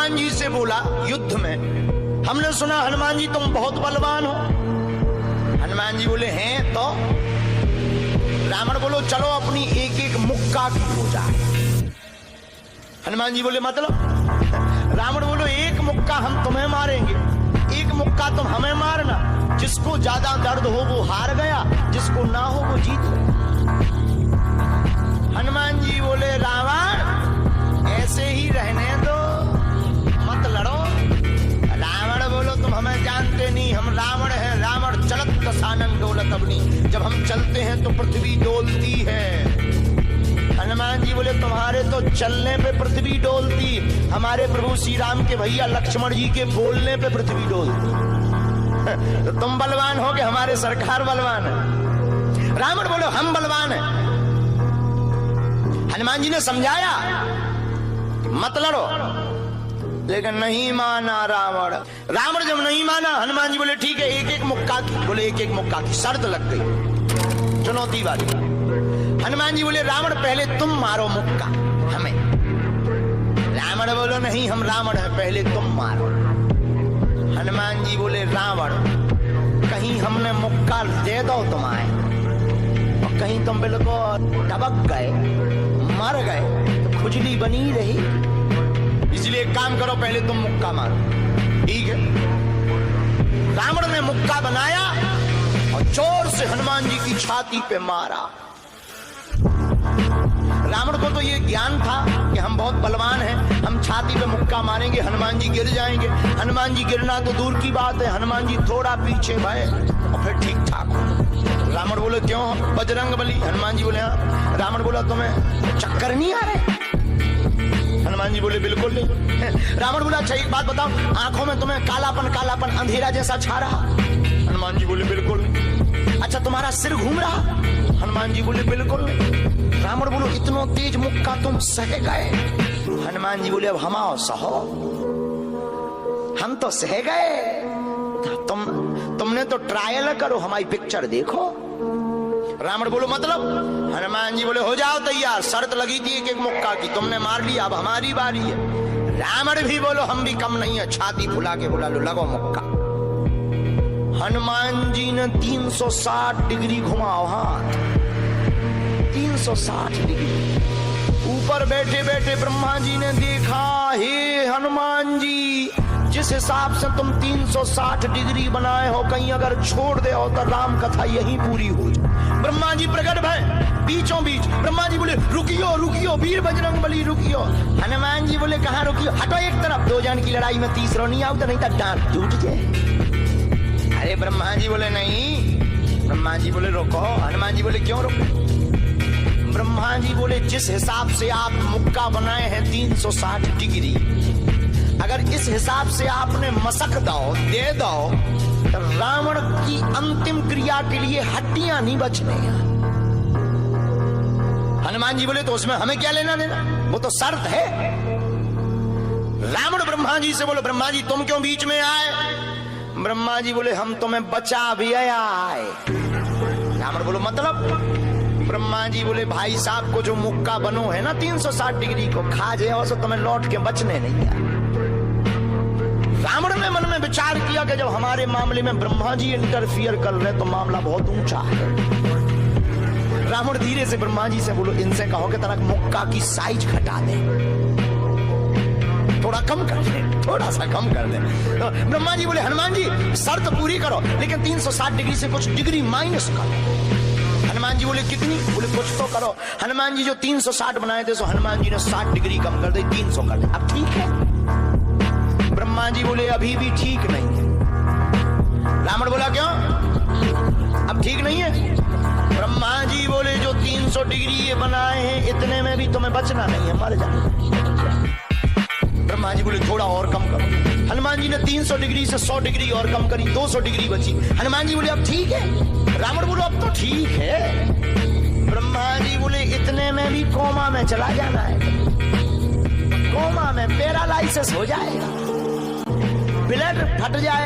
हनुमान जी से बोला युद्ध में, हमने सुना हनुमान जी तुम बहुत बलवान हो। हनुमान जी बोले हैं तो। रावण बोलो चलो अपनी एक एक मुक्का की पूजा। हनुमान जी बोले मतलब? रावण बोलो एक मुक्का हम तुम्हें मारेंगे, एक मुक्का तुम हमें मारना। जिसको ज्यादा दर्द हो वो हार गया, जिसको ना हो वो जीत गया। हनुमान जी बोले रावण ऐसे ही रहने दो, मत लड़ो। रावण बोलो तुम हमें जानते नहीं, हम रावण हैं। रावण चलत सानन डोलत अग्नि, जब हम चलते हैं तो पृथ्वी डोलती है। हनुमान जी बोले तुम्हारे तो चलने पे पृथ्वी डोलती, हमारे प्रभु श्री राम के भैया लक्ष्मण जी के बोलने पे पृथ्वी डोलती। तो तुम बलवान हो कि हमारे सरकार बलवान है? रावण बोलो हम बलवान हैं। हनुमान जी ने समझाया मत लड़ो, लेकिन नहीं माना रावण। रावण जब नहीं माना, हनुमान जी बोले ठीक है एक एक मुक्का की। बोले एक एक मुक्का की शर्त लग गई, चुनौती वाली। हनुमान जी बोले रावण पहले तुम मारो मुक्का हमें। रावण बोलो नहीं हम रावण है, पहले तुम मारो। हनुमान जी बोले रावण कहीं हमने मुक्का दे दो तुम्हारे और कहीं तुम बिल्कुल टबक गए, मर गए तो खुजली बनी रही, इसलिए एक काम करो पहले तुम मुक्का मारो। ठीक है। रावण ने मुक्का बनाया और जोर से हनुमान जी की छाती पे मारा। रावण को तो ये ज्ञान था कि हम बहुत बलवान हैं, हम छाती पे मुक्का मारेंगे हनुमान जी गिर जाएंगे। हनुमान जी गिरना तो दूर की बात है, हनुमान जी थोड़ा पीछे भय और फिर ठीक ठाक हो। रावण बोले क्यों बजरंग बली? हनुमान जी बोले हाँ। रावण बोला तुम्हें चक्कर नहीं आ रहे? हनुमान जी बोले बिल्कुल नहीं। रावण बोला अच्छा एक बात बताओ, आंखों में तुम्हें कालापन कालापन अंधेरा जैसा छा रहा? हनुमान जी बोले बिल्कुल नहीं। अच्छा तुम्हारा सिर घूम रहा? हनुमान जी बोले बिल्कुल नहीं। रावण बोलो इतना तेज मुक्का तुम सह गए? हनुमान जी बोले अब हम आओ सहो, हम तो सह गए, तुमने तो ट्रायल करो, हमारी पिक्चर देखो। रावण बोलो मतलब? हनुमान जी बोले हो जाओ तैयार, शर्त लगी थी एक एक मुक्का की, तुमने मार लिया, अब हमारी बारी है। रावण भी बोलो हम भी कम नहीं है, छाती फुला के बोला लो लगो मुक्का। हनुमान जी ने 360 डिग्री घुमाओ हाथ, 360 डिग्री। ऊपर बैठे बैठे ब्रह्मा जी ने देखा, हे हनुमान जी जिस हिसाब से तुम 360 डिग्री बनाए हो, कहीं अगर छोड़ दे हो तो राम कथा यहीं पूरी हो जाए। ब्रह्मा जी प्रकट भय बीचों बीच। ब्रह्मा जी बोले रुकियो रुकियो वीर बजरंग बली रुकियो। हनुमान जी बोले कहाँ रुकियो? हटो एक तरफ, दो जन की लड़ाई में तीसरा नहीं आओ तो नहीं तो डांट टूट जाए। अरे ब्रह्मा जी बोले नहीं। ब्रह्मा जी बोले रोको। हनुमान जी बोले क्यों रोको? ब्रह्मा जी बोले जिस हिसाब से आप मुक्का बनाए हैं 360 डिग्री, अगर इस हिसाब से आपने मसक दो दे दो तो रावण की अंतिम क्रिया के लिए हड्डियां नहीं बचने। हनुमान जी बोले तो उसमें हमें क्या लेना देना, वो तो शर्त है। रावण ब्रह्मा जी से बोले ब्रह्मा जी तुम क्यों बीच में आए? ब्रह्मा जी बोले हम तुम्हें बचा भी आए। रावण बोलो मतलब? ब्रह्मा जी बोले भाई साहब को जो मुक्का बनो है ना 360 डिग्री को खा जाए तो तुम्हें लौट के बचने नहीं है। रावण ने मन में विचार किया कि जब हमारे मामले में ब्रह्मा जी इंटरफियर कर रहे तो मामला बहुत ऊंचा है। रावण धीरे से ब्रह्मा जी से बोलो इनसे कहो कि तरह मुक्का की साइज घटा दे, थोड़ा कम कर दे, थोड़ा सा कम कर दे। तो ब्रह्मा जी बोले हनुमान जी शर्त पूरी करो लेकिन 360 डिग्री से कुछ डिग्री माइनस करो। हनुमान जी बोले कितनी? बोले कुछ तो करो। हनुमान जी जो 360 बनाए थे सो हनुमान जी ने 60 डिग्री कम कर दी, 300 कर दी। अब ठीक है? ब्रह्मा जी बोले अभी भी ठीक नहीं है। रावण बोला क्यों अब ठीक नहीं है? ब्रह्मा जी बोले जो 300 डिग्री ये बनाए हैं इतने में भी तुम्हें बचना नहीं है, मर जाना। ब्रह्मा जी बोले थोड़ा और कम करो। हनुमान जी ने 300 डिग्री से 100 डिग्री और कम करी, 200 डिग्री बची। हनुमान जी बोले अब ठीक है? रावण बोलो अब तो ठीक है। ब्रह्मा जी बोले इतने में भी कोमा में चला जाना है, कोमा में पैरालाइसिस हो जाएगा, ब्लड फट जाए।